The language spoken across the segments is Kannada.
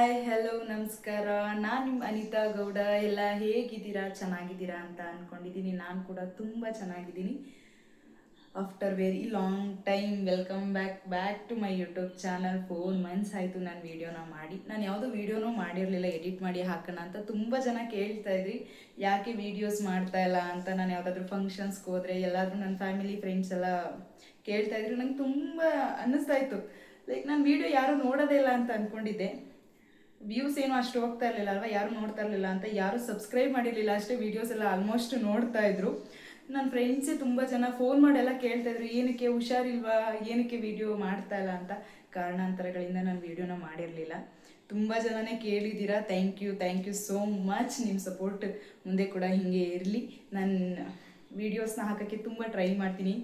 ಹಾಯ್ ಹಲೋ ನಮಸ್ಕಾರ. ನಾನು ನಿಮ್ಮ ಅನಿತಾ ಗೌಡ. ಎಲ್ಲ ಹೇಗಿದ್ದೀರಾ? ಚೆನ್ನಾಗಿದ್ದೀರಾ ಅಂತ ಅಂದ್ಕೊಂಡಿದ್ದೀನಿ. ನಾನು ಕೂಡ ತುಂಬ ಚೆನ್ನಾಗಿದ್ದೀನಿ. After very long time welcome back to my YouTube channel. 4 months ಆಯಿತು ನಾನು ವೀಡಿಯೋನ ಮಾಡಿ. ನಾನು ಯಾವುದೋ ವೀಡಿಯೋನೂ ಮಾಡಿರಲಿಲ್ಲ, ಎಡಿಟ್ ಮಾಡಿ ಹಾಕೋಣ ಅಂತ. ತುಂಬ ಜನ ಕೇಳ್ತಾ ಇದ್ರಿ ಯಾಕೆ ವೀಡಿಯೋಸ್ ಮಾಡ್ತಾ ಇಲ್ಲ ಅಂತ. ನಾನು ಯಾವುದಾದ್ರೂ ಫಂಕ್ಷನ್ಸ್ಗೆ ಹೋದರೆ ಎಲ್ಲಾದರೂ ನನ್ನ ಫ್ಯಾಮಿಲಿ ಫ್ರೆಂಡ್ಸ್ ಎಲ್ಲ ಕೇಳ್ತಾ ಇದ್ರು. ನಂಗೆ ತುಂಬ ಅನ್ನಿಸ್ತಾ ಇತ್ತು, ಲೈಕ್ ನಾನು ವೀಡಿಯೋ ಯಾರೂ ನೋಡೋದೇ ಇಲ್ಲ ಅಂತ ಅಂದ್ಕೊಂಡಿದ್ದೆ. ವ್ಯೂಸ್ ಏನು ಅಷ್ಟು ಹೋಗ್ತಾ ಇರಲಿಲ್ಲ ಅಲ್ವಾ, ಯಾರು ನೋಡ್ತಾ ಇರಲಿಲ್ಲ ಅಂತ. ಯಾರು ಸಬ್ಸ್ಕ್ರೈಬ್ ಮಾಡಿರಲಿಲ್ಲ ಅಷ್ಟೇ, ವೀಡಿಯೋಸ್ ಎಲ್ಲ ಆಲ್ಮೋಸ್ಟ್ ನೋಡ್ತಾ ಇದ್ರು. ನನ್ನ ಫ್ರೆಂಡ್ಸೇ ತುಂಬ ಜನ ಫೋನ್ ಮಾಡೆಲ್ಲ ಕೇಳ್ತಾಯಿದ್ರು, ಏನಕ್ಕೆ ಹುಷಾರಿಲ್ವಾ, ಏನಕ್ಕೆ ವೀಡಿಯೋ ಮಾಡ್ತಾ ಇಲ್ಲ ಅಂತ. ಕಾರಣಾಂತರಗಳಿಂದ ನಾನು ವೀಡಿಯೋನ ಮಾಡಿರಲಿಲ್ಲ. ತುಂಬ ಜನನೇ ಕೇಳಿದ್ದೀರಾ. Thank you so much. ನಿಮ್ಮ ಸಪೋರ್ಟ್ ಮುಂದೆ ಕೂಡ ಹೀಗೆ ಇರಲಿ. ನಾನು ವೀಡಿಯೋಸ್ನ ಹಾಕೋಕ್ಕೆ ತುಂಬ ಟ್ರೈ ಮಾಡ್ತೀನಿ.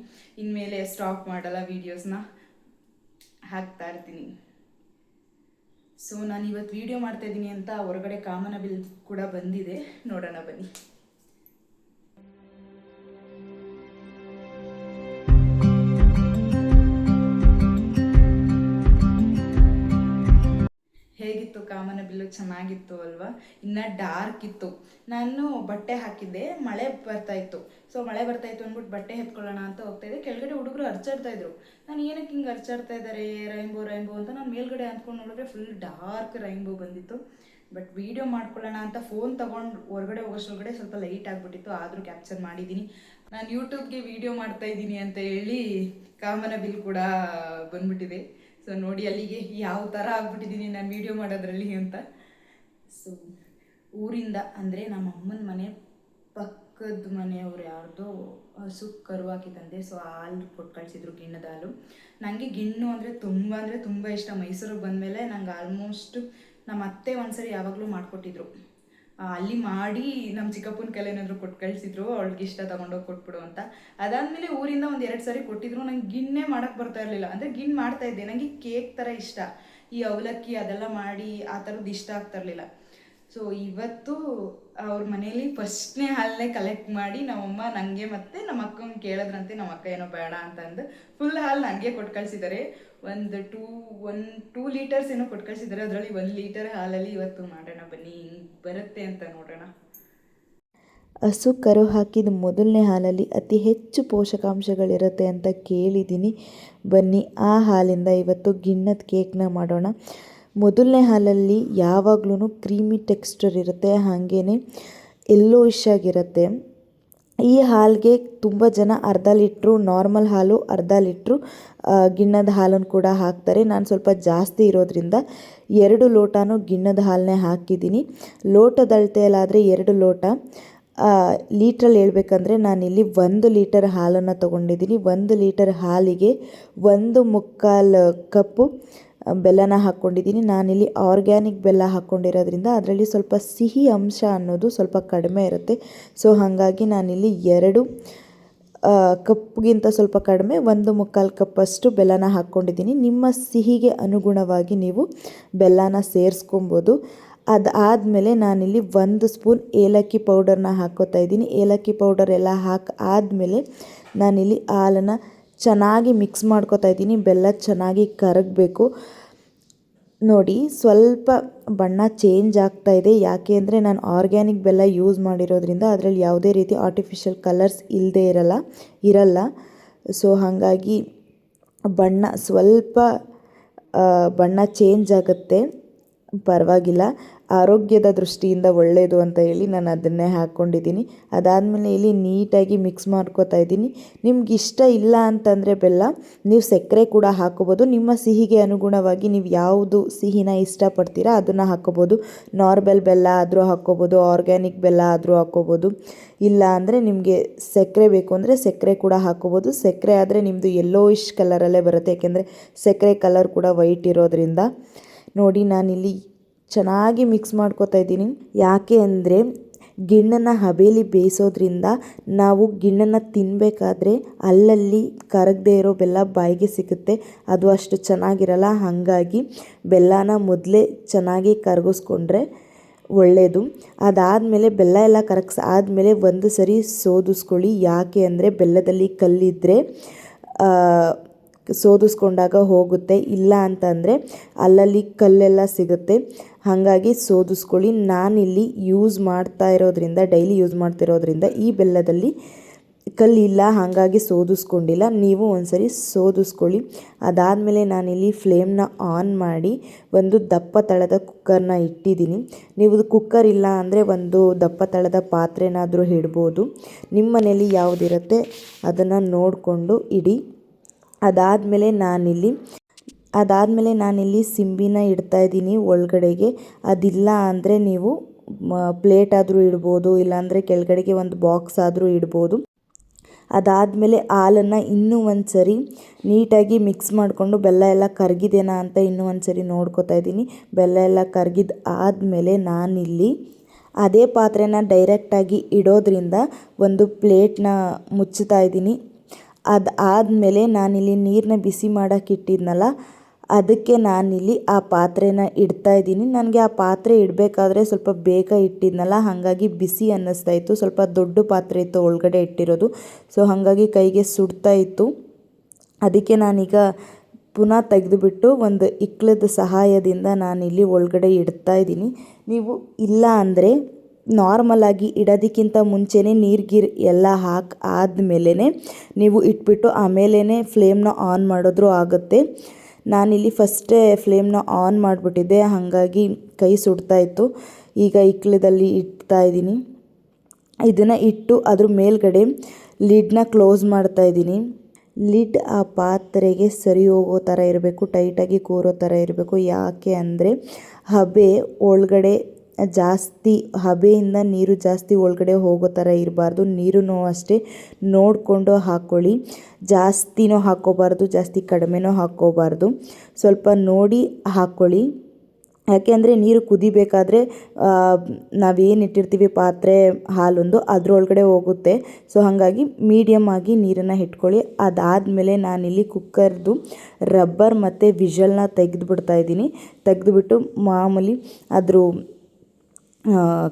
ಇನ್ಮೇಲೆ ಸ್ಟಾಪ್ ಮಾಡಲ್ಲ, ವೀಡಿಯೋಸ್ನ ಹಾಕ್ತಾ ಇರ್ತೀನಿ. ಸೊ ನಾನು ಇವತ್ತು ವೀಡಿಯೋ ಮಾಡ್ತಾ ಇದ್ದೀನಿ ಅಂತ ಹೊರಗಡೆ ಕಾಮನಬಿಲ್ ಕೂಡ ಬಂದಿದೆ, ನೋಡೋಣ ಬನ್ನಿ. ಹೇಗಿತ್ತು ಕಾಮನಬಿಲ್ಲು? ಚೆನ್ನಾಗಿತ್ತು ಅಲ್ವಾ? ಇನ್ನು ಡಾರ್ಕ್ ಇತ್ತು. ನಾನು ಬಟ್ಟೆ ಹಾಕಿದ್ದೆ, ಮಳೆ ಬರ್ತಾ ಇತ್ತು. ಸೊ ಮಳೆ ಬರ್ತಾ ಇತ್ತು ಅಂದ್ಬಿಟ್ಟು ಬಟ್ಟೆ ಎತ್ಕೊಳ್ಳೋಣ ಅಂತ ಹೋಗ್ತಾಯಿದ್ದೆ. ಕೆಳಗಡೆ ಹುಡುಗರು ಅರ್ಚಾಡ್ತಾ ಇದ್ರು. ನಾನು ಏನಕ್ಕೆ ಹಿಂಗೆ ಅರ್ಚಾಡ್ತಾ ಇದ್ದಾರೆ, ರೈನ್ಬೋ ಅಂತ ನಾನು ಮೇಲ್ಗಡೆ ಅಂದ್ಕೊಂಡು ನೋಡಿದ್ರೆ ಫುಲ್ ಡಾರ್ಕ್ ರೈನ್ಬೋ ಬಂದಿತ್ತು. ಬಟ್ ವೀಡಿಯೋ ಮಾಡ್ಕೊಳ್ಳೋಣ ಅಂತ ಫೋನ್ ತೊಗೊಂಡು ಹೊರಗಡೆ ಹೋಗೋಷ್ಟೊಳಗಡೆ ಸ್ವಲ್ಪ ಲೈಟ್ ಆಗಿಬಿಟ್ಟಿತ್ತು, ಆದರೂ ಕ್ಯಾಪ್ಚರ್ ಮಾಡಿದ್ದೀನಿ. ನಾನು ಯೂಟ್ಯೂಬ್ಗೆ ವೀಡಿಯೋ ಮಾಡ್ತಾ ಇದ್ದೀನಿ ಅಂತ ಹೇಳಿ ಕಾಮನಬಿಲ್ ಕೂಡ ಬಂದ್ಬಿಟ್ಟಿದೆ. ಸೊ ನೋಡಿ ಅಲ್ಲಿಗೆ ಯಾವ ಥರ ಆಗ್ಬಿಟ್ಟಿದ್ದೀನಿ ನಾನು ವೀಡಿಯೋ ಮಾಡೋದ್ರಲ್ಲಿ ಅಂತ. ಸೊ ಊರಿಂದ ಅಂದರೆ ನಮ್ಮ ಅಮ್ಮನ ಮನೆ ಪಕ್ಕದ ಮನೆಯವ್ರು ಯಾರ್ದೋ ಹಸು ಕರು ಹಾಕಿ ತಂದೆ. ಸೊ ಹಾಲು ಕೊಟ್ಟು ಕಳಿಸಿದ್ರು, ಗಿಣ್ಣದ ಹಾಲು. ನನಗೆ ಗಿಣ್ಣು ಅಂದರೆ ತುಂಬ ಇಷ್ಟ. ಮೈಸೂರಿಗೆ ಬಂದಮೇಲೆ ನಂಗೆ ಆಲ್ಮೋಸ್ಟ್ ನಮ್ಮ ಅತ್ತೆ ಒಂದ್ಸರಿ ಯಾವಾಗಲೂ ಮಾಡಿಕೊಟ್ಟಿದ್ರು. ಅಲ್ಲಿ ಮಾಡಿ ನಮ್ಮ ಚಿಕ್ಕಪ್ಪನ ಕೈಲಿ ಏನಾದರೂ ಕೊಟ್ಟು ಕಳಿಸಿದ್ರು, ಅವಳಿಗೆ ಇಷ್ಟ ತೊಗೊಂಡೋಗಿ ಕೊಟ್ಬಿಡು ಅಂತ. ಅದಾದಮೇಲೆ ಊರಿಂದ ಒಂದು 2 ಸರಿ ಕೊಟ್ಟಿದ್ರು. ನಂಗೆ ಗಿಣ್ಣೆ ಮಾಡೋಕ್ಕೆ ಬರ್ತಾ ಇರಲಿಲ್ಲ. ಅಂದರೆ ಗಿಣ್ಣು ಮಾಡ್ತಾಯಿದ್ದೆ, ನನಗೆ ಕೇಕ್ ಥರ ಇಷ್ಟ. ಈ ಅವಲಕ್ಕಿ ಅದೆಲ್ಲ ಮಾಡಿ ಆ ಥರದ್ದು ಇಷ್ಟ ಆಗ್ತಾ ಇರಲಿಲ್ಲ. ಸೊ ಇವತ್ತು ಅವ್ರ ಮನೇಲಿ ಫಸ್ಟ್ನೇ ಹಾಲನ್ನೇ ಕಲೆಕ್ಟ್ ಮಾಡಿ ನಮ್ಮಮ್ಮ ನನಗೆ ಮತ್ತು ನಮ್ಮ ಅಕ್ಕಂಗೆ ಕೇಳಿದ್ರಂತೆ. ನಮ್ಮ ಅಕ್ಕ ಏನೋ ಬೇಡ ಅಂತಂದು ಫುಲ್ ಹಾಲು ನನಗೆ ಕೊಟ್ಟು ಕಳಿಸಿದ್ದಾರೆ. ಒಂದು 2 ಲೀಟರ್ಸ್ ಏನೋ ಕೊಟ್ಟು ಕಳಿಸಿದ್ದಾರೆ. ಅದರಲ್ಲಿ 1 ಲೀಟರ್ ಹಾಲಲ್ಲಿ ಇವತ್ತು ಮಾಡೋಣ ಬನ್ನಿ, ಹಿಂಗೆ ಬರುತ್ತೆ ಅಂತ ನೋಡೋಣ. ಹಸು ಕರು ಹಾಕಿದ ಮೊದಲನೇ ಹಾಲಲ್ಲಿ ಅತಿ ಹೆಚ್ಚು ಪೋಷಕಾಂಶಗಳಿರುತ್ತೆ ಅಂತ ಕೇಳಿದ್ದೀನಿ. ಬನ್ನಿ ಆ ಹಾಲಿಂದ ಇವತ್ತು ಗಿಣ್ಣದ ಕೇಕ್ನ ಮಾಡೋಣ. ಮೊದಲನೇ ಹಾಲಲ್ಲಿ ಯಾವಾಗ್ಲೂ ಕ್ರೀಮಿ ಟೆಕ್ಸ್ಚರ್ ಇರುತ್ತೆ, ಹಾಗೇ ಯೆಲ್ಲೋಯಿಶ್ ಆಗಿರುತ್ತೆ. ಈ ಹಾಲಿಗೆ ತುಂಬ ಜನ ಅರ್ಧ ಲೀಟ್ರು ನಾರ್ಮಲ್ ಹಾಲು, ಅರ್ಧ ಲೀಟ್ರು ಗಿಣ್ಣದ ಹಾಲನ್ನು ಕೂಡ ಹಾಕ್ತಾರೆ. ನಾನು ಸ್ವಲ್ಪ ಜಾಸ್ತಿ ಇರೋದ್ರಿಂದ 2 ಲೋಟನೂ ಗಿಣ್ಣದ ಹಾಲನ್ನೇ ಹಾಕಿದ್ದೀನಿ. ಲೋಟದ ಅಳತೆಯಲ್ಲಾದರೆ 2 ಲೋಟ. ಲೀಟ್ರಲ್ಲಿ ಹೇಳ್ಬೇಕಂದ್ರೆ ನಾನಿಲ್ಲಿ 1 ಲೀಟರ್ ಹಾಲನ್ನು ತೊಗೊಂಡಿದ್ದೀನಿ. 1 ಲೀಟರ್ ಹಾಲಿಗೆ 1/4 ಕಪ್ಪು ಬೆಲ್ಲನ ಹಾಕ್ಕೊಂಡಿದ್ದೀನಿ. ನಾನಿಲ್ಲಿ ಆರ್ಗ್ಯಾನಿಕ್ ಬೆಲ್ಲ ಹಾಕ್ಕೊಂಡಿರೋದ್ರಿಂದ ಅದರಲ್ಲಿ ಸ್ವಲ್ಪ ಸಿಹಿ ಅಂಶ ಅನ್ನೋದು ಸ್ವಲ್ಪ ಕಡಿಮೆ ಇರುತ್ತೆ. ಸೊ ಹಾಗಾಗಿ ನಾನಿಲ್ಲಿ 2 ಕಪ್ಗಿಂತ ಸ್ವಲ್ಪ ಕಡಿಮೆ 1/4 ಕಪ್ಪಷ್ಟು ಬೆಲ್ಲನ ಹಾಕ್ಕೊಂಡಿದ್ದೀನಿ. ನಿಮ್ಮ ಸಿಹಿಗೆ ಅನುಗುಣವಾಗಿ ನೀವು ಬೆಲ್ಲನ ಸೇರಿಸ್ಕೊಬೋದು. ಅದಾದಮೇಲೆ ನಾನಿಲ್ಲಿ 1 ಸ್ಪೂನ್ ಏಲಕ್ಕಿ ಪೌಡರ್ನ ಹಾಕ್ಕೋತಾ ಇದ್ದೀನಿ. ಏಲಕ್ಕಿ ಪೌಡರ್ ಎಲ್ಲ ಆದಮೇಲೆ ನಾನಿಲ್ಲಿ ಹಾಲನ್ನು ಚೆನ್ನಾಗಿ ಮಿಕ್ಸ್ ಮಾಡ್ಕೋತಾ ಇದ್ದೀನಿ. ಬೆಲ್ಲ ಚೆನ್ನಾಗಿ ಕರಗಬೇಕು. ನೋಡಿ ಸ್ವಲ್ಪ ಬಣ್ಣ ಚೇಂಜ್ ಆಗ್ತಾ ಇದೆ. ಯಾಕೆ ಅಂದರೆ ನಾನು ಆರ್ಗ್ಯಾನಿಕ್ ಬೆಲ್ಲ ಯೂಸ್ ಮಾಡಿರೋದ್ರಿಂದ ಅದರಲ್ಲಿ ಯಾವುದೇ ರೀತಿ ಆರ್ಟಿಫಿಷಿಯಲ್ ಕಲರ್ಸ್ ಇರಲ್ಲ. ಸೊ ಹಾಗಾಗಿ ಸ್ವಲ್ಪ ಬಣ್ಣ ಚೇಂಜ್ ಆಗುತ್ತೆ, ಪರವಾಗಿಲ್ಲ. ಆರೋಗ್ಯದ ದೃಷ್ಟಿಯಿಂದ ಒಳ್ಳೆಯದು ಅಂತ ಹೇಳಿ ನಾನು ಅದನ್ನೇ ಹಾಕ್ಕೊಂಡಿದ್ದೀನಿ. ಅದಾದಮೇಲೆ ಇಲ್ಲಿ ನೀಟಾಗಿ ಮಿಕ್ಸ್ ಮಾಡ್ಕೋತಾ ಇದ್ದೀನಿ. ನಿಮ್ಗೆ ಇಷ್ಟ ಇಲ್ಲ ಅಂತಂದರೆ ಬೆಲ್ಲ, ನೀವು ಸಕ್ಕರೆ ಕೂಡ ಹಾಕ್ಕೋಬೋದು. ನಿಮ್ಮ ಸಿಹಿಗೆ ಅನುಗುಣವಾಗಿ ನೀವು ಯಾವುದು ಸಿಹಿನ ಇಷ್ಟಪಡ್ತೀರಾ ಅದನ್ನು ಹಾಕ್ಕೋಬೋದು. ನಾರ್ಮಲ್ ಬೆಲ್ಲ ಆದರೂ ಹಾಕ್ಕೋಬೋದು, ಆರ್ಗ್ಯಾನಿಕ್ ಬೆಲ್ಲ ಆದರೂ ಹಾಕ್ಕೋಬೋದು. ಇಲ್ಲ ಅಂದರೆ ನಿಮಗೆ ಸಕ್ಕರೆ ಬೇಕು ಅಂದರೆ ಸಕ್ಕರೆ ಕೂಡ ಹಾಕ್ಕೋಬೋದು. ಸಕ್ಕರೆ ಆದರೆ ನಿಮ್ಮದು ಯೆಲ್ಲೋಯಿಶ್ ಕಲರಲ್ಲೇ ಬರುತ್ತೆ, ಯಾಕೆಂದರೆ ಸಕ್ಕರೆ ಕಲರ್ ಕೂಡ ವೈಟ್ ಇರೋದ್ರಿಂದ. ನೋಡಿ ನಾನಿಲ್ಲಿ ಚೆನ್ನಾಗಿ ಮಿಕ್ಸ್ ಮಾಡ್ಕೋತಾ ಇದ್ದೀನಿ. ಯಾಕೆ ಅಂದರೆ ಗಿಣ್ಣನ್ನು ಹಬೆಯಲ್ಲಿ ಬೇಯಿಸೋದ್ರಿಂದ ನಾವು ಗಿಣ್ಣನ್ನು ತಿನ್ನಬೇಕಾದ್ರೆ ಅಲ್ಲಲ್ಲಿ ಕರಗದೇ ಇರೋ ಬೆಲ್ಲ ಬಾಯಿಗೆ ಸಿಗುತ್ತೆ, ಅದು ಅಷ್ಟು ಚೆನ್ನಾಗಿರಲ್ಲ. ಹಾಗಾಗಿ ಬೆಲ್ಲನ ಮೊದಲೇ ಚೆನ್ನಾಗಿ ಕರಗಿಸ್ಕೊಂಡ್ರೆ ಒಳ್ಳೆಯದು. ಅದಾದಮೇಲೆ ಬೆಲ್ಲ ಎಲ್ಲ ಆದಮೇಲೆ 1 ಸರಿ ಸೋದಿಸ್ಕೊಳ್ಳಿ. ಯಾಕೆ ಅಂದರೆ ಬೆಲ್ಲದಲ್ಲಿ ಕಲ್ಲಿದ್ದರೆ ಸೋದಿಸ್ಕೊಂಡಾಗ ಹೋಗುತ್ತೆ. ಇಲ್ಲ ಅಂತಂದರೆ ಅಲ್ಲಲ್ಲಿ ಕಲ್ಲೆಲ್ಲ ಸಿಗುತ್ತೆ. ಹಾಗಾಗಿ ಸೋದಿಸ್ಕೊಳ್ಳಿ. ನಾನಿಲ್ಲಿ ಡೈಲಿ ಯೂಸ್ ಮಾಡ್ತಿರೋದ್ರಿಂದ ಈ ಬೆಲ್ಲದಲ್ಲಿ ಕಲ್ಲಿಲ್ಲ, ಹಾಗಾಗಿ ಸೋದಿಸ್ಕೊಂಡಿಲ್ಲ. ನೀವು ಒಂದ್ಸರಿ ಸೋದಿಸ್ಕೊಳ್ಳಿ. ಅದಾದಮೇಲೆ ನಾನಿಲ್ಲಿ ಫ್ಲೇಮ್ನ ಆನ್ ಮಾಡಿ ಒಂದು ದಪ್ಪ ತಳದ ಕುಕ್ಕರ್ನ ಇಟ್ಟಿದ್ದೀನಿ. ನೀವು ಕುಕ್ಕರ್ ಇಲ್ಲ ಅಂದರೆ ಒಂದು ದಪ್ಪ ತಳದ ಪಾತ್ರೆನಾದರೂ ಇಡ್ಬೋದು. ನಿಮ್ಮ ಮನೇಲಿ ಯಾವುದಿರುತ್ತೆ ಅದನ್ನು ನೋಡಿಕೊಂಡು ಇಡಿ. ಅದಾದಮೇಲೆ ನಾನಿಲ್ಲಿ ಸಿಂಬಿನ ಇಡ್ತಾಯಿದ್ದೀನಿ ಒಳಗಡೆಗೆ. ಅದಿಲ್ಲ ಅಂದರೆ ನೀವು ಪ್ಲೇಟ್ ಆದರೂ ಇಡ್ಬೋದು, ಇಲ್ಲಾಂದರೆ ಕೆಳಗಡೆಗೆ ಒಂದು ಬಾಕ್ಸ್ ಆದರೂ ಇಡ್ಬೋದು. ಅದಾದಮೇಲೆ ಹಾಲನ್ನು ಇನ್ನೂ ಒಂದು ಸರಿ ನೀಟಾಗಿ ಮಿಕ್ಸ್ ಮಾಡಿಕೊಂಡು ಬೆಲ್ಲ ಎಲ್ಲ ಕರಗಿದೆನಾ ಅಂತ ಇನ್ನೂ ಒಂದು ಸರಿ ನೋಡ್ಕೊತಾ ಇದ್ದೀನಿ. ಬೆಲ್ಲ ಎಲ್ಲ ಕರಗಿದ ಆದಮೇಲೆ ನಾನಿಲ್ಲಿ ಅದೇ ಪಾತ್ರೆನ ಡೈರೆಕ್ಟಾಗಿ ಇಡೋದ್ರಿಂದ ಒಂದು ಪ್ಲೇಟ್ನ ಮುಚ್ಚುತ್ತಾ ಇದ್ದೀನಿ. ಅದಾದಮೇಲೆ ನಾನಿಲ್ಲಿ ನೀರನ್ನ ಬಿಸಿ ಮಾಡೋಕ್ಕೆ ಇಟ್ಟಿದ್ನಲ್ಲ, ಅದಕ್ಕೆ ನಾನಿಲ್ಲಿ ಆ ಪಾತ್ರೆನ ಇಡ್ತಾಯಿದ್ದೀನಿ. ನನಗೆ ಆ ಪಾತ್ರೆ ಇಡಬೇಕಾದ್ರೆ ಸ್ವಲ್ಪ ಬೇಗ ಇಟ್ಟಿದ್ನಲ್ಲ, ಹಾಗಾಗಿ ಬಿಸಿ ಅನ್ನಿಸ್ತಾ ಇತ್ತು. ಸ್ವಲ್ಪ ದೊಡ್ಡ ಪಾತ್ರೆ ಇತ್ತು ಒಳಗಡೆ ಇಟ್ಟಿರೋದು, ಸೊ ಹಾಗಾಗಿ ಕೈಗೆ ಸುಡ್ತಾ ಇತ್ತು. ಅದಕ್ಕೆ ನಾನೀಗ ಪುನಃ ತೆಗೆದುಬಿಟ್ಟು ಒಂದು ಇಕ್ಕಳದ ಸಹಾಯದಿಂದ ನಾನಿಲ್ಲಿ ಒಳಗಡೆ ಇಡ್ತಾಯಿದ್ದೀನಿ. ನೀವು ಇಲ್ಲ ಅಂದರೆ ನಾರ್ಮಲಾಗಿ ಇಡೋದಕ್ಕಿಂತ ಮುಂಚೆನೇ ನೀರು ಎಲ್ಲ ಆದಮೇಲೆ ನೀವು ಇಟ್ಬಿಟ್ಟು ಆಮೇಲೆ ಫ್ಲೇಮ್ನ ಆನ್ ಮಾಡಿದ್ರೂ ಆಗುತ್ತೆ. ನಾನಿಲ್ಲಿ ಫಸ್ಟೇ ಫ್ಲೇಮ್ನ ಆನ್ ಮಾಡಿಬಿಟ್ಟಿದ್ದೆ, ಹಾಗಾಗಿ ಕೈ ಸುಡ್ತಾ ಇತ್ತು. ಈಗ ಇಕ್ಕಳದಲ್ಲಿ ಇಡ್ತಾಯಿದ್ದೀನಿ. ಇದನ್ನು ಇಟ್ಟು ಅದ್ರ ಮೇಲ್ಗಡೆ ಲಿಡ್ನ ಕ್ಲೋಸ್ ಮಾಡ್ತಾಯಿದ್ದೀನಿ. ಲಿಡ್ ಆ ಪಾತ್ರೆಗೆ ಸರಿ ಹೋಗೋ ಥರ ಇರಬೇಕು, ಟೈಟಾಗಿ ಕೂರೋ ಥರ ಇರಬೇಕು. ಯಾಕೆ ಅಂದರೆ ಹಬೆಯಿಂದ ನೀರು ಜಾಸ್ತಿ ಒಳಗಡೆ ಹೋಗೋ ಥರ ಇರಬಾರ್ದು. ನೀರೂ ಅಷ್ಟೇ ನೋಡಿಕೊಂಡು ಹಾಕ್ಕೊಳ್ಳಿ. ಜಾಸ್ತಿನೂ ಹಾಕ್ಕೋಬಾರ್ದು, ಜಾಸ್ತಿ ಕಡಿಮೆನೂ ಹಾಕ್ಕೋಬಾರ್ದು. ಸ್ವಲ್ಪ ನೋಡಿ ಹಾಕ್ಕೊಳ್ಳಿ. ಯಾಕೆಂದರೆ ನೀರು ಕುದಿಬೇಕಾದ್ರೆ ನಾವೇನು ಇಟ್ಟಿರ್ತೀವಿ ಪಾತ್ರೆ ಹಾಲೊಂದು ಅದರೊಳಗಡೆ ಹೋಗುತ್ತೆ. ಸೊ ಹಾಗಾಗಿ ಮೀಡಿಯಮ್ ಆಗಿ ನೀರನ್ನು ಇಟ್ಕೊಳ್ಳಿ. ಅದಾದಮೇಲೆ ನಾನಿಲ್ಲಿ ಕುಕ್ಕರ್ದು ರಬ್ಬರ್ ಮತ್ತು ವಿಷಲ್ನ ತೆಗೆದುಬಿಟ್ಟು ಮಾಮೂಲಿ ಅದ್ರ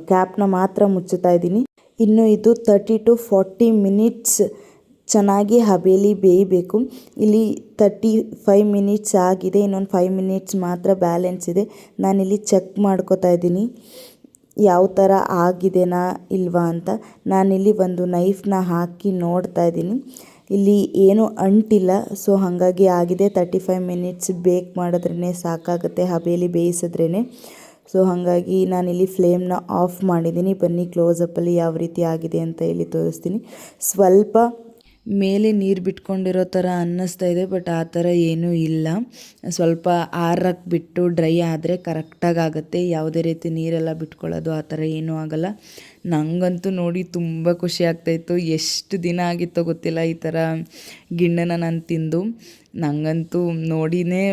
ಕ್ಯಾಪ್ನ ಮಾತ್ರ ಮುಚ್ಚುತ್ತಾ ಇದ್ದೀನಿ. ಇನ್ನು ಇದು 30 to 40 ಮಿನಿಟ್ಸ್ ಚೆನ್ನಾಗಿ ಹಬೆಯಲ್ಲಿ ಬೇಯಬೇಕು. ಇಲ್ಲಿ 35 ಮಿನಿಟ್ಸ್ ಆಗಿದೆ, ಇನ್ನೊಂದು 5 ಮಿನಿಟ್ಸ್ ಮಾತ್ರ ಬ್ಯಾಲೆನ್ಸ್ ಇದೆ. ನಾನಿಲ್ಲಿ ಚೆಕ್ ಮಾಡ್ಕೋತಾ ಇದ್ದೀನಿ ಯಾವ ಥರ ಆಗಿದೆನಾ ಇಲ್ವಾ ಅಂತ. ನಾನಿಲ್ಲಿ ಒಂದು ನೈಫ್ನ ಹಾಕಿ ನೋಡ್ತಾ ಇದ್ದೀನಿ. ಇಲ್ಲಿ ಏನೂ ಅಂಟಿಲ್ಲ, ಸೊ ಹಾಗಾಗಿ ಆಗಿದೆ. 35 ಮಿನಿಟ್ಸ್ ಬೇಕ್ ಮಾಡಿದ್ರೇ ಸಾಕಾಗುತ್ತೆ ಹಬೆಯಲ್ಲಿ ಬೇಯಿಸಿದ್ರೇ. ಸೊ ಹಾಗಾಗಿ ನಾನಿಲ್ಲಿ ಫ್ಲೇಮ್ನ ಆಫ್ ಮಾಡಿದ್ದೀನಿ. ಬನ್ನಿ ಕ್ಲೋಸಪ್ಪಲ್ಲಿ ಯಾವ ರೀತಿ ಆಗಿದೆ ಅಂತ ಹೇಳಿ ತೋರಿಸ್ತೀನಿ. ಸ್ವಲ್ಪ ಮೇಲೆ ನೀರು ಬಿಟ್ಕೊಂಡಿರೋ ಥರ ಅನ್ನಿಸ್ತಾ ಇದೆ, ಬಟ್ ಆ ಥರ ಏನೂ ಇಲ್ಲ. ಸ್ವಲ್ಪ ಆರಕ್ಕೆ ಬಿಟ್ಟು ಡ್ರೈ ಆದರೆ ಕರೆಕ್ಟಾಗಿ ಆಗುತ್ತೆ. ಯಾವುದೇ ರೀತಿ ನೀರೆಲ್ಲ ಬಿಟ್ಕೊಳ್ಳೋದು ಆ ಥರ ಏನೂ ಆಗೋಲ್ಲ. ನನಗಂತೂ ನೋಡಿ ತುಂಬ ಖುಷಿ ಆಗ್ತಾಯಿತ್ತು. ಎಷ್ಟು ದಿನ ಆಗಿತ್ತೋ ಗೊತ್ತಿಲ್ಲ ಈ ಥರ ಗಿಣ್ಣನ ನಾನು ತಿಂದು. ನನಗಂತೂ ನೋಡಿನೇ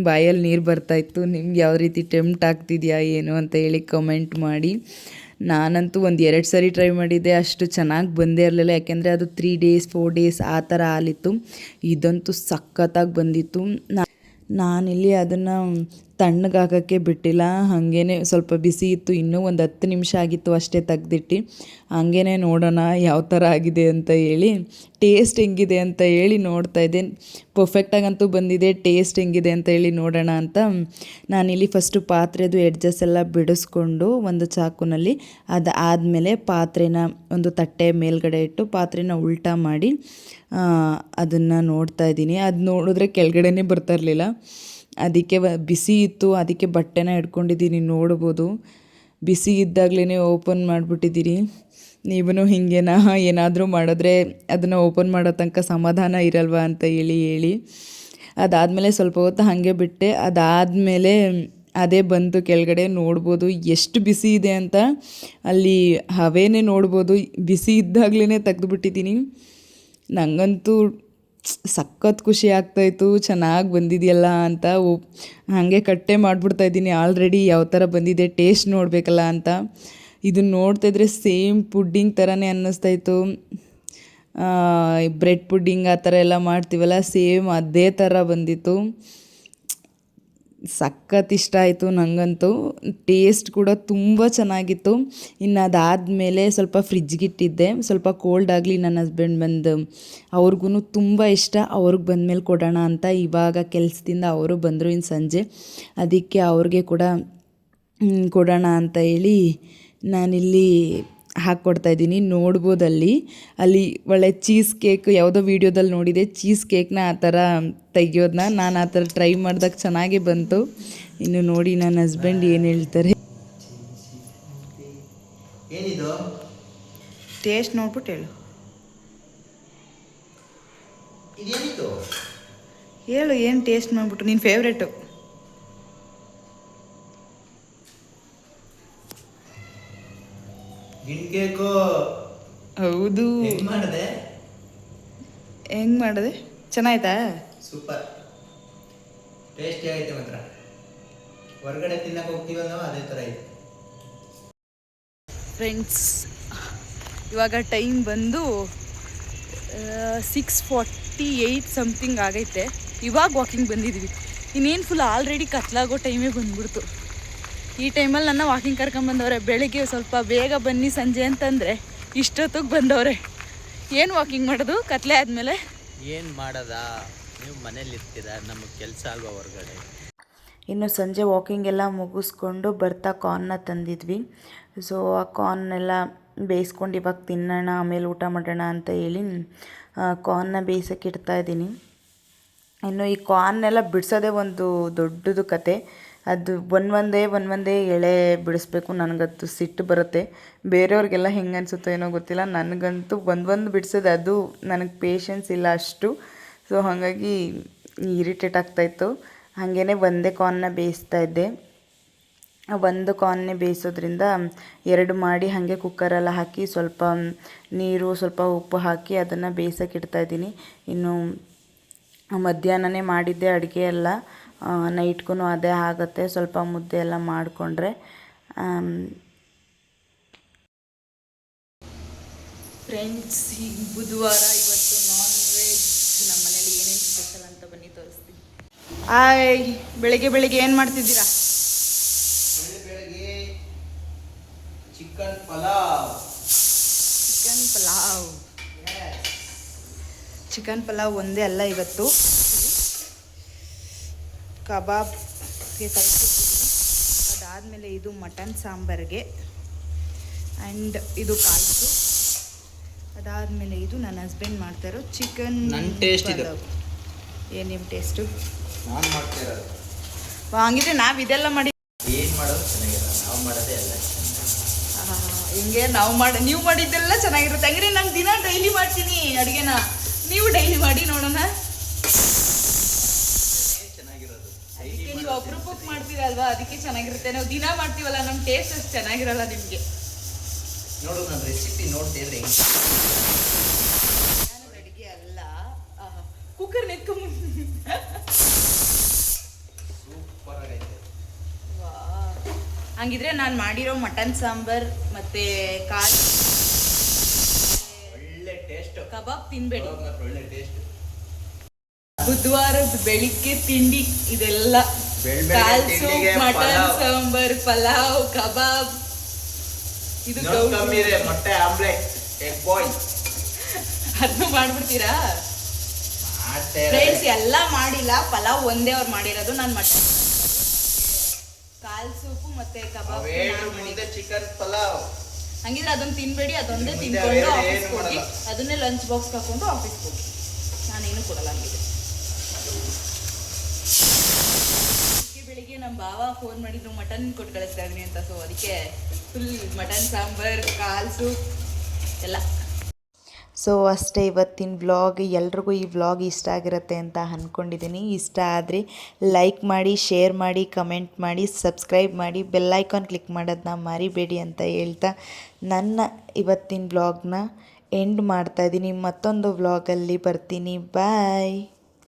ಬಾಯಲ್ಲಿ ನೀರು ಬರ್ತಾಯಿತ್ತು. ನಿಮ್ಗೆ ಯಾವ ರೀತಿ ಟೆಂಪ್ಟ್ ಆಗ್ತಿದೆಯಾ ಏನು ಅಂತ ಹೇಳಿ ಕಮೆಂಟ್ ಮಾಡಿ. ನಾನಂತೂ 1-2 ಸರಿ ಟ್ರೈ ಮಾಡಿದ್ದೆ, ಅಷ್ಟು ಚೆನ್ನಾಗಿ ಬಂದೇ ಇರಲಿಲ್ಲ. ಯಾಕೆಂದರೆ ಅದು 3 days 4 days ಆ ಥರ ಹಾಲಿತ್ತು. ಇದಂತೂ ಸಖತ್ತಾಗಿ ಬಂದಿತ್ತು. ನಾನಿಲ್ಲಿ ಅದನ್ನು ತಣ್ಣಗಾಗೋಕ್ಕೆ ಬಿಟ್ಟಿಲ್ಲ, ಹಾಗೇ ಸ್ವಲ್ಪ ಬಿಸಿ ಇತ್ತು. ಇನ್ನೂ ಒಂದು 10 ನಿಮಿಷ ಆಗಿತ್ತು ಅಷ್ಟೇ ತೆಗ್ದಿಟ್ಟು. ಹಾಗೇ ನೋಡೋಣ ಯಾವ ಥರ ಆಗಿದೆ ಅಂತ ಹೇಳಿ, ಟೇಸ್ಟ್ ಹೆಂಗಿದೆ ಅಂತ ಹೇಳಿ ನೋಡ್ತಾಯಿದ್ದೆ. ಪರ್ಫೆಕ್ಟಾಗಂತೂ ಬಂದಿದೆ. ಟೇಸ್ಟ್ ಹೆಂಗಿದೆ ಅಂತ ಹೇಳಿ ನೋಡೋಣ ಅಂತ ನಾನಿಲ್ಲಿ ಫಸ್ಟು ಪಾತ್ರೆದು ಎಡ್ಜಸ್ ಎಲ್ಲ ಬಿಡಿಸ್ಕೊಂಡು ಒಂದು ಚಾಕುನಲ್ಲಿ ಅದಾದಮೇಲೆ ಪಾತ್ರೆನ ಒಂದು ತಟ್ಟೆ ಮೇಲ್ಗಡೆ ಇಟ್ಟು ಪಾತ್ರೆನ ಉಲ್ಟಾ ಮಾಡಿ ಅದನ್ನು ನೋಡ್ತಾ ಇದ್ದೀನಿ. ಅದು ನೋಡಿದ್ರೆ ಕೆಳಗಡೆನೇ ಬರ್ತಾ ಇರಲಿಲ್ಲ. ಅದಕ್ಕೆ ಬಿಸಿ ಇತ್ತು, ಅದಕ್ಕೆ ಬಟ್ಟೆನ ಹಿಡ್ಕೊಂಡಿದ್ದೀನಿ. ನೋಡ್ಬೋದು, ಬಿಸಿ ಇದ್ದಾಗಲೇ ಓಪನ್ ಮಾಡಿಬಿಟ್ಟಿದ್ದೀನಿ. ನೀವೂ ಹಿಂಗೇನಾ ಏನಾದರೂ ಮಾಡಿದ್ರೆ ಅದನ್ನು ಓಪನ್ ಮಾಡೋ ತನಕ ಸಮಾಧಾನ ಇರಲ್ವಾ ಅಂತ ಹೇಳಿ ಅದಾದಮೇಲೆ ಸ್ವಲ್ಪ ಹೊತ್ತು ಹಾಗೆ ಬಿಟ್ಟೆ. ಅದಾದಮೇಲೆ ಅದೇ ಬಂತು ಕೆಳಗಡೆ. ನೋಡ್ಬೋದು ಎಷ್ಟು ಬಿಸಿ ಇದೆ ಅಂತ. ಅಲ್ಲಿ ಹವೆನೇ ನೋಡ್ಬೋದು. ಬಿಸಿ ಇದ್ದಾಗಲೇ ತೆಗೆದುಬಿಟ್ಟಿದ್ದೀನಿ. ನನಗಂತೂ ಸಖತ್ ಖುಷಿ ಆಗ್ತಾಯಿತ್ತು, ಚೆನ್ನಾಗಿ ಬಂದಿದೆಯಲ್ಲ ಅಂತ. ಹಾಗೆ ಕಟ್ಟೆ ಮಾಡಿಬಿಡ್ತಾಯಿದ್ದೀನಿ ಆಲ್ರೆಡಿ ಯಾವ ಥರ ಬಂದಿದೆ ಟೇಸ್ಟ್ ನೋಡಬೇಕಲ್ಲ ಅಂತ. ಇದನ್ನು ನೋಡ್ತಾಯಿದ್ರೆ ಸೇಮ್ ಪುಡ್ಡಿಂಗ್ ಥರನೇ ಅನ್ನಿಸ್ತಾಯಿತ್ತು. ಬ್ರೆಡ್ ಪುಡ್ಡಿಂಗ್ ಆ ಥರ ಎಲ್ಲ ಮಾಡ್ತೀವಲ್ಲ, ಸೇಮ್ ಅದೇ ಥರ ಬಂದಿತ್ತು. ಸಖತ್ ಇಷ್ಟ ಆಯಿತು ನನಗಂತೂ. ಟೇಸ್ಟ್ ಕೂಡ ತುಂಬ ಚೆನ್ನಾಗಿತ್ತು. ಇನ್ನು ಅದಾದಮೇಲೆ ಸ್ವಲ್ಪ ಫ್ರಿಜ್ಗಿಟ್ಟಿದ್ದೆ, ಸ್ವಲ್ಪ ಕೋಲ್ಡ್ ಆಗಲಿ. ನನ್ನ ಹಸ್ಬೆಂಡ್ ಬಂದು ಅವ್ರಿಗೂ ತುಂಬ ಇಷ್ಟ, ಅವ್ರಿಗೆ ಬಂದಮೇಲೆ ಕೊಡೋಣ ಅಂತ. ಇವಾಗ ಕೆಲಸದಿಂದ ಅವರು ಬಂದರು ಇನ್ನು ಸಂಜೆ, ಅದಕ್ಕೆ ಅವ್ರಿಗೆ ಕೂಡ ಕೊಡೋಣ ಅಂತ ಹೇಳಿ ನಾನಿಲ್ಲಿ ಹಾಕ್ಕೊಡ್ತಾಯಿದ್ದೀನಿ. ನೋಡ್ಬೋದು ಅಲ್ಲಿ ಒಳ್ಳೆ ಚೀಸ್ ಕೇಕ್ ಯಾವುದೋ ವೀಡಿಯೋದಲ್ಲಿ ನೋಡಿದೆ, ಚೀಸ್ ಕೇಕ್ನ ಆ ಥರ ತೆಗಿಯೋದನ್ನ. ನಾನು ಆ ಥರ ಟ್ರೈ ಮಾಡಿದಾಗ ಚೆನ್ನಾಗೇ ಬಂತು. ಇನ್ನು ನೋಡಿ ನನ್ನ ಹಸ್ಬೆಂಡ್ ಏನು ಹೇಳ್ತಾರೆ. ಏನಿದು? ಟೇಸ್ಟ್ ನೋಡ್ಬಿಟ್ಟು ಹೇಳು. ಇದೇನಿದು? ಹೇಳು ಏನು ಟೇಸ್ಟ್ ಮಾಡಿಬಿಟ್ಟು, ನಿನ್ನ ಫೇವ್ರೇಟು. ಗಿಣ್ ಕೇಕು. ಹೌದು. ಹೆಂಗ್ ಮಾಡಿದೆ? ಹೆಂಗೆ ಮಾಡಿದೆ? ಚೆನ್ನಾಯ್ತಾ? ಸೂಪರ್, ಟೇಸ್ಟಿ ಆಗೈತೆ ಮಾತ್ರ. ಹೊರಗಡೆ ತಿನ್ನಕ್ಕೆ ಹೋಗ್ತೀವಲ್ಲ ಅದೇ ಥರ ಇದೆ. ಫ್ರೆಂಡ್ಸ್, ಇವಾಗ ಟೈಮ್ ಬಂದು 6:48 ಸಮಥಿಂಗ್ ಆಗೈತೆ. ಇವಾಗ ವಾಕಿಂಗ್ ಬಂದಿದ್ವಿ. ಇನ್ನೇನು ಫುಲ್ ಆಲ್ರೆಡಿ ಕತ್ಲಾಗೋ ಟೈಮೇ ಬಂದ್ಬಿಡ್ತು. ಈ ಟೈಮಲ್ಲಿ ನನ್ನ ವಾಕಿಂಗ್ ಕರ್ಕೊಂಬಂದವ್ರೆ. ಬೆಳಿಗ್ಗೆ ಸ್ವಲ್ಪ ಬೇಗ ಬನ್ನಿ ಸಂಜೆ ಅಂತಂದರೆ ಇಷ್ಟೊತ್ತಿಗೆ ಬಂದವ್ರೆ. ಏನು ವಾಕಿಂಗ್ ಮಾಡೋದು ಕತ್ಲೆ ಆದಮೇಲೆ? ಏನು ಮಾಡೋದಾ, ನೀವು ಮನೇಲಿ ಇರ್ತೀರ, ನಮಗೆ ಕೆಲಸ ಅಲ್ವಾ ಹೊರಗಡೆ. ಇನ್ನು ಸಂಜೆ ವಾಕಿಂಗ್ ಎಲ್ಲ ಮುಗಿಸ್ಕೊಂಡು ಬರ್ತಾ ಕಾರ್ನ್ನ ತಂದಿದ್ವಿ. ಸೊ ಆ ಕಾರ್ನೆಲ್ಲ ಬೇಯಿಸ್ಕೊಂಡು ಇವಾಗ ತಿನ್ನೋಣ, ಆಮೇಲೆ ಊಟ ಮಾಡೋಣ ಅಂತ ಹೇಳಿ ಕಾರ್ನ್ನ ಬೇಯಿಸೋಕೆ ಇಡ್ತಾಯಿದ್ದೀನಿ. ಇನ್ನು ಈ ಕಾರ್ನೆಲ್ಲ ಬಿಡಿಸೋದೇ ಒಂದು ದೊಡ್ಡದು ಕತೆ. ಅದು ಒಂದೊಂದೇ ಎಳೆ ಬಿಡಿಸ್ಬೇಕು. ನನಗಂತೂ ಸಿಟ್ಟು ಬರುತ್ತೆ. ಬೇರೆಯವ್ರಿಗೆಲ್ಲ ಹೆಂಗೆ ಅನಿಸುತ್ತೋ ಏನೋ ಗೊತ್ತಿಲ್ಲ, ನನಗಂತೂ ಒಂದು ಬಿಡಿಸೋದು ಅದು ನನಗೆ ಪೇಷನ್ಸ್ ಇಲ್ಲ ಅಷ್ಟು. ಸೊ ಹಾಗಾಗಿ ಇರಿಟೇಟ್ ಆಗ್ತಾಯಿತ್ತು. ಹಾಗೇ ಒಂದೇ ಕಾರ್ನ್ನ ಬೇಯಿಸ್ತಾ ಇದ್ದೆ. ಒಂದು ಕಾರ್ನ್ನೇ ಬೇಯಿಸೋದ್ರಿಂದ 2 ಮಾಡಿ ಹಾಗೆ ಕುಕ್ಕರೆಲ್ಲ ಹಾಕಿ ಸ್ವಲ್ಪ ನೀರು ಸ್ವಲ್ಪ ಉಪ್ಪು ಹಾಕಿ ಅದನ್ನು ಬೇಯಿಸೋಕೆ ಇಡ್ತಾಯಿದ್ದೀನಿ. ಇನ್ನು ಮಧ್ಯಾಹ್ನನೇ ಮಾಡಿದ್ದೆ ಅಡುಗೆ ಎಲ್ಲ, ನೈಟ್ಗೂ ಅದೇ ಆಗುತ್ತೆ. ಸ್ವಲ್ಪ ಮುದ್ದೆ ಎಲ್ಲ ಮಾಡಿಕೊಂಡ್ರೆ. ಫ್ರೆಂಡ್ಸ್, ಈಗ ಬುಧವಾರ, ಇವತ್ತು ನಾನ್ ವೆಜ್. ನಮ್ಮ ಮನೇಲಿ ಏನೇನು ಸ್ಪೆಷಲ್ ಅಂತ ಬನ್ನಿ ತೋರಿಸ್ತೀನಿ. ಬೆಳಿಗ್ಗೆ ಏನು ಮಾಡ್ತಿದ್ದೀರಾ? ಬೆಳಗ್ಗೆ ಚಿಕನ್ ಪಲಾವ್. ಚಿಕನ್ ಪಲಾವ್ ಒಂದೇ ಅಲ್ಲ, ಇವತ್ತು ಕಬಾಬ್ಗೆ ಕಲಿಸಿದ್ದೀನಿ. ಅದಾದಮೇಲೆ ಇದು ಮಟನ್ ಸಾಂಬಾರಿಗೆ, ಆ್ಯಂಡ್ ಇದು ಕಾಲ್ಸು. ಅದಾದಮೇಲೆ ಇದು ನನ್ನ ಹಸ್ಬೆಂಡ್ ಮಾಡ್ತಾರೋ ಚಿಕನ್ ಪಲಾವ್. ಏನು ನಿಮ್ಮ ಟೇಸ್ಟು? ನಾನು ಮಾಡ್ತಾ ಇರೋದು. ಹಂಗಿದ್ರೆ ನಾವು ಇದೆಲ್ಲ ಮಾಡಿ ಏನು ಮಾಡೋದು ಚೆನ್ನಾಗಿಲ್ಲ, ನಾವು ಮಾಡೋದೇ ಎಲ್ಲ. ಹಿಂಗೆ ನೀವು ಮಾಡಿದ್ದೆಲ್ಲ ಚೆನ್ನಾಗಿರುತ್ತೆ. ಹಂಗ್ರೆ ನಾನು ದಿನ ಡೈಲಿ ಮಾಡ್ತೀನಿ ಅಡುಗೆನ, ನೀವು ಡೈಲಿ ಮಾಡಿ ನೋಡೋಣ. ಚೆನ್ನಾಗಿರೋದು ಅದಕ್ಕೆ ನೀವು ಅಪರೂಪಕ್ಕೆ ಮಾಡ್ತೀರಲ್ವಾ, ಅದಕ್ಕೆ ಚೆನ್ನಾಗಿರುತ್ತೆ. ನಾವು ದಿನ ಮಾಡ್ತೀವಲ್ಲ, ನಮ್ಮ ಟೇಸ್ಟ್ ಅಷ್ಟು ಚೆನ್ನಾಗಿರಲ್ಲ ನಿಮಗೆ. ನೋಡು, ನನ್ನ ರೆಸಿಪಿ ನೋಡ್ತಿದ್ರೆ ನಾನು ಅಡುಗೆ ಅಲ್ಲ, ಕುಕ್ಕರ್ ನೆತ್ಕೊಂಡ್ ಸೂಪರ್ ಆಗೈತೆ. ಹಂಗಿದ್ರೆ ನಾನು ಮಾಡಿರೋ ಮಟನ್ ಸಾಂಬಾರ್ ಮತ್ತೆ ಕಾಳು ಒಳ್ಳೆ ಟೇಸ್ಟ್. ಕಬಾಬ್ ತಿನ್ಬೇಡಿ. ಒಳ್ಳೆ ಟೇಸ್ಟ್. ಬುಧವಾರದ ಬೆಳಿಗ್ಗೆ ತಿಂಡಿ ಇದೆಲ್ಲ. ಕಾಲ್ಸು, ಮಟನ್ ಸಾಂಬಾರ್, ಪಲಾವ್, ಕಬಾಬ್. ಇದು ಮೊಟ್ಟೆ ಆಮ್ಲೆಟ್, ಎಗ್ ಬಾಯ್ ಅದನ್ನು ಮಾಡ್ಬಿಡ್ತೀರಾ? ಮಾಡ್ತೇವೆ ಫ್ರೆಂಡ್ಸ್, ಎಲ್ಲ ಮಾಡಿಲ್ಲ, ಪಲಾವ್ ಒಂದೇ ಅವ್ರು ಮಾಡಿರೋದು. ನಾನು ಮಟನ್ ಕಾಲ್ ಸೂಪು ಮತ್ತೆ ಕಬಾಬ್ ಮುಂದೆ ಚಿಕನ್ ಪಲಾವ್. ಹಂಗಿದ್ರೆ ಅದನ್ನು ತಿನ್ಬೇಡಿ, ಅದೊಂದೇ ತಿನ್ಕೊಂಡು ಆಫೀಸ್ಗೆ ಹೋಗಿ, ಅದನ್ನೇ ಲಂಚ್ ಬಾಕ್ಸ್ ಹಾಕೊಂಡು ಆಫೀಸ್ಗೆ ಹೋಗಿ. ನಾನೇನು ಕೊಡಲ್ಲ ಹಂಗಿದ್ರೆ. ಬೆಳಿಗ್ಗೆ ನಮ್ಮ ಭಾವ ಫೋನ್ ಮಾಡಿದ್ರು ಮಟನ್ ಕೊಟ್ಟು ಕಳಿಸ್ತಾ ಇದೀನಿ ಅಂತ. ಸೊ ಅದಕ್ಕೆ ಫುಲ್ ಮಟನ್ ಸಾಂಬಾರ್, ಕಾಲ್ ಸೂಪ್ ಎಲ್ಲ. ಸೊ ಅಷ್ಟೇ ಇವತ್ತಿನ ವ್ಲಾಗ್. ಎಲ್ರಿಗೂ ಈ ವ್ಲಾಗ್ ಇಷ್ಟ ಆಗಿರುತ್ತೆ ಅಂತ ಅಂದ್ಕೊಂಡಿದ್ದೀನಿ. ಇಷ್ಟ ಆದರೆ ಲೈಕ್ ಮಾಡಿ, ಶೇರ್ ಮಾಡಿ, ಕಮೆಂಟ್ ಮಾಡಿ, ಸಬ್ಸ್ಕ್ರೈಬ್ ಮಾಡಿ, ಬೆಲ್ಲೈಕಾನ್ ಕ್ಲಿಕ್ ಮಾಡೋದನ್ನ ಮರಿಬೇಡಿ ಅಂತ ಹೇಳ್ತಾ ನನ್ನ ಇವತ್ತಿನ ವ್ಲಾಗ್ನ ಎಂಡ್ ಮಾಡ್ತಾಯಿದ್ದೀನಿ. ಮತ್ತೊಂದು ವ್ಲಾಗಲ್ಲಿ ಬರ್ತೀನಿ. ಬಾಯ್.